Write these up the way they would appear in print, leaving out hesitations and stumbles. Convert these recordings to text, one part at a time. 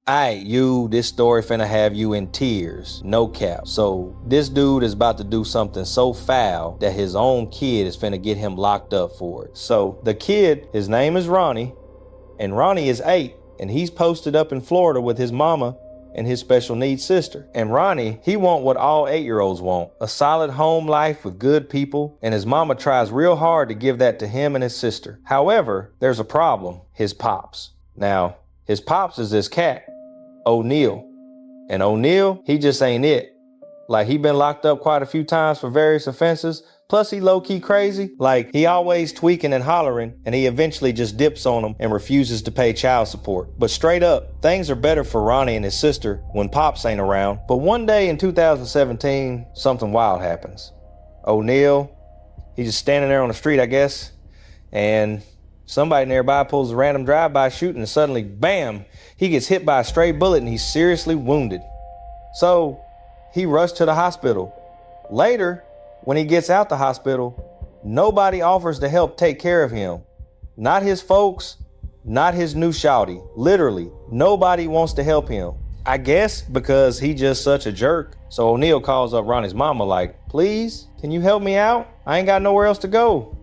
Aight, this story finna have you in tears, no cap. So this dude is about to do something so foul that his own kid is finna get him locked up for it. So the kid, his name is Ronnie, and Ronnie is 8, and he's posted up in Florida with his mama and his special needs sister. And Ronnie, he want what all 8-year-olds want, a solid home life with good people, and his mama tries real hard to give that to him and his sister. However, there's a problem, his pops. Now, his pops is this cat, Oneal. And Oneal, he just ain't it. Like, he been locked up quite a few times for various offenses, plus he low-key crazy. Like, he always tweaking and hollering, and he eventually just dips on them and refuses to pay child support. But straight up, things are better for Ronnie and his sister when Pops ain't around. But one day in 2017, something wild happens. Oneal, he's just standing there on the street, I guess, and somebody nearby pulls a random drive-by shooting, and suddenly, bam, he gets hit by a stray bullet and he's seriously wounded. So he rushed to the hospital. Later, when he gets out the hospital, nobody offers to help take care of him. Not his folks, not his new shawty. Literally, nobody wants to help him. I guess because he just such a jerk. So Oneal calls up Ronnie's mama like, please, can you help me out? I ain't got nowhere else to go.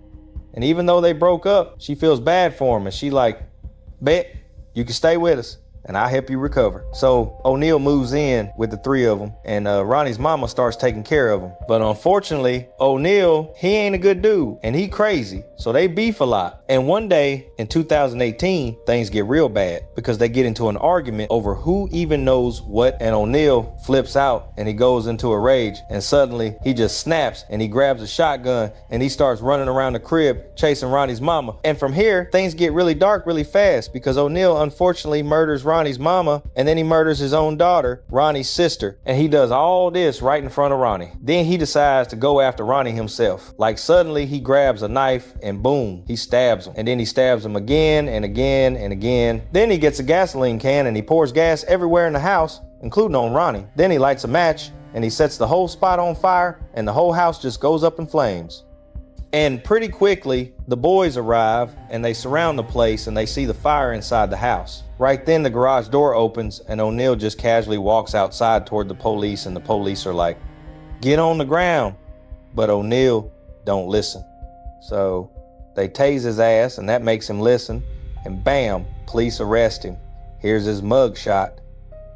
And even though they broke up, she feels bad for him, and she like, bet you can stay with us and I'll help you recover. So Oneal moves in with the 3 of them, and Ronnie's mama starts taking care of him. But unfortunately, Oneal, he ain't a good dude, and he crazy, so they beef a lot. And one day in 2018, things get real bad because they get into an argument over who even knows what, and Oneal flips out and he goes into a rage, and suddenly he just snaps and he grabs a shotgun and he starts running around the crib chasing Ronnie's mama. And from here, things get really dark really fast because Oneal unfortunately murders Ronnie's mama, and then he murders his own daughter, Ronnie's sister. And he does all this right in front of Ronnie. Then he decides to go after Ronnie himself. Like, suddenly he grabs a knife and boom, he stabs him. And then he stabs him again and again and again. Then he gets a gasoline can and he pours gas everywhere in the house, including on Ronnie. Then he lights a match and he sets the whole spot on fire, and the whole house just goes up in flames. And pretty quickly, the boys arrive and they surround the place and they see the fire inside the house. Right then, the garage door opens and Oneal just casually walks outside toward the police, and the police are like, get on the ground. But Oneal don't listen. So they tase his ass, and that makes him listen, and bam, police arrest him. Here's his mug shot.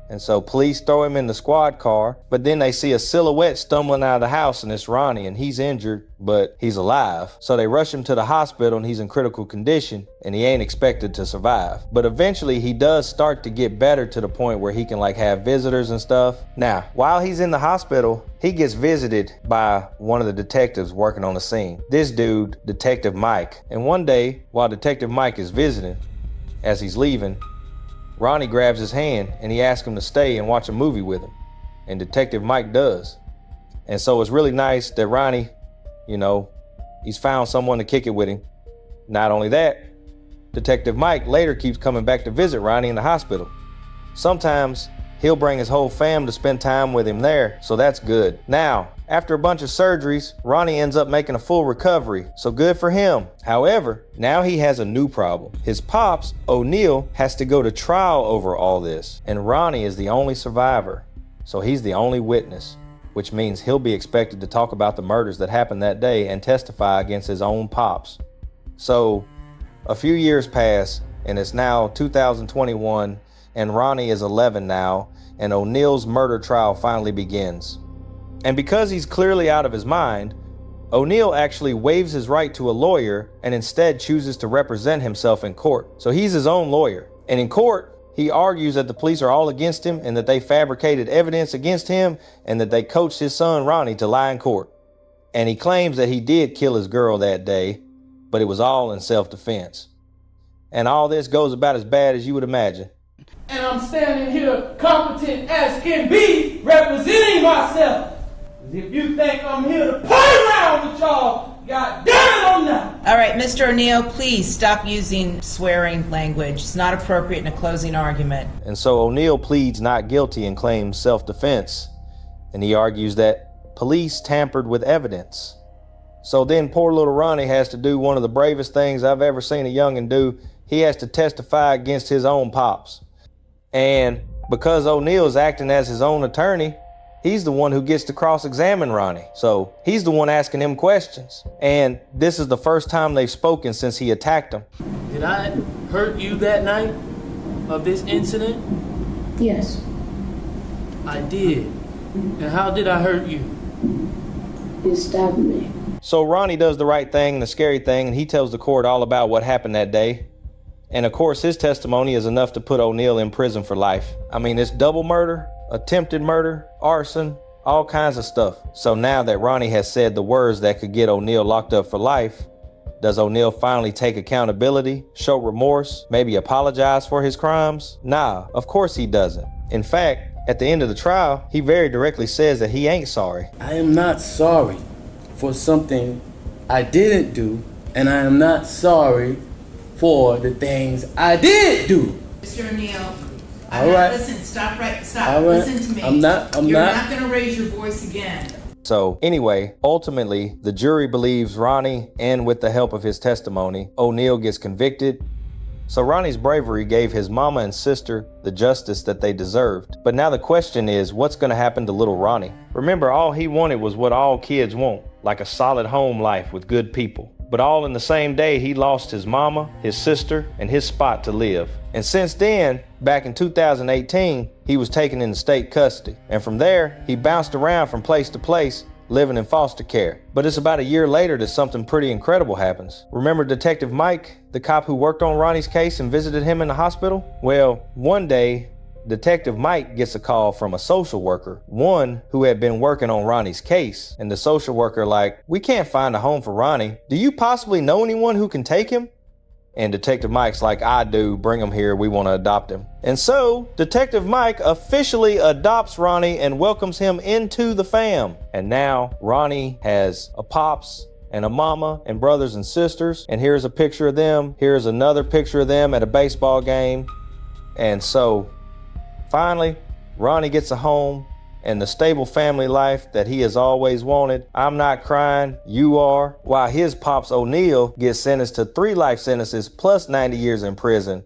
And so police throw him in the squad car, but then they see a silhouette stumbling out of the house, and it's Ronnie, and he's injured, but he's alive. So they rush him to the hospital, and he's in critical condition, and he ain't expected to survive. But eventually he does start to get better to the point where he can like have visitors and stuff. Now, while he's in the hospital, he gets visited by one of the detectives working on the scene. This dude, Detective Mike. And one day, while Detective Mike is visiting, as he's leaving, Ronnie grabs his hand and he asks him to stay and watch a movie with him. And Detective Mike does. And so it's really nice that Ronnie, he's found someone to kick it with him. Not only that, Detective Mike later keeps coming back to visit Ronnie in the hospital. Sometimes he'll bring his whole fam to spend time with him there, so that's good. Now, after a bunch of surgeries, Ronnie ends up making a full recovery, so good for him. However, now he has a new problem. His pops, Oneal, has to go to trial over all this, and Ronnie is the only survivor, so he's the only witness, which means he'll be expected to talk about the murders that happened that day and testify against his own pops. So, a few years pass, and it's now 2021, and Ronnie is 11 now, and Oneal's murder trial finally begins. And because he's clearly out of his mind, Oneal actually waives his right to a lawyer and instead chooses to represent himself in court. So he's his own lawyer. And in court, he argues that the police are all against him and that they fabricated evidence against him and that they coached his son Ronnie to lie in court. And he claims that he did kill his girl that day, but it was all in self-defense. And all this goes about as bad as you would imagine. And I'm standing here competent as can be, representing myself. If you think I'm here to play around with y'all, God damn it, I'm not. All right, Mr. Oneal, please stop using swearing language. It's not appropriate in a closing argument. And so Oneal pleads not guilty and claims self-defense. And he argues that police tampered with evidence. So then poor little Ronnie has to do one of the bravest things I've ever seen a youngin' do. He has to testify against his own pops. And because Oneal's acting as his own attorney, he's the one who gets to cross-examine Ronnie. So he's the one asking him questions. And this is the first time they've spoken since he attacked him. Did I hurt you that night of this incident? Yes. I did. And how did I hurt you? You stabbed me. So Ronnie does the right thing and the scary thing, and he tells the court all about what happened that day. And of course, his testimony is enough to put Oneal in prison for life. I mean, it's double murder, attempted murder, arson, all kinds of stuff. So now that Ronnie has said the words that could get Oneal locked up for life, does Oneal finally take accountability, show remorse, maybe apologize for his crimes? Nah, of course he doesn't. In fact, at the end of the trial, he very directly says that he ain't sorry. I am not sorry for something I didn't do, and I am not sorry for the things I did do. Mr. Oneal, All right. Listen, stop. All right. Listen to me. I'm not. You're not going to raise your voice again. So anyway, ultimately, the jury believes Ronnie, and with the help of his testimony, Oneal gets convicted. So Ronnie's bravery gave his mama and sister the justice that they deserved. But now the question is, what's going to happen to little Ronnie? Remember, all he wanted was what all kids want, like a solid home life with good people. But all in the same day, he lost his mama, his sister, and his spot to live. And since then, back in 2018, he was taken into state custody. And from there, he bounced around from place to place, living in foster care. But it's about a year later that something pretty incredible happens. Remember Detective Mike, the cop who worked on Ronnie's case and visited him in the hospital? Well, one day, Detective Mike gets a call from a social worker, one who had been working on Ronnie's case. And the social worker like, we can't find a home for Ronnie. Do you possibly know anyone who can take him? And Detective Mike's like, I do, bring him here, we want to adopt him. And so, Detective Mike officially adopts Ronnie and welcomes him into the fam. And now, Ronnie has a pops and a mama and brothers and sisters. And here's a picture of them. Here's another picture of them at a baseball game. And so, finally, Ronnie gets a home and the stable family life that he has always wanted. I'm not crying, you are. While his pops Oneal gets sentenced to 3 life sentences plus 90 years in prison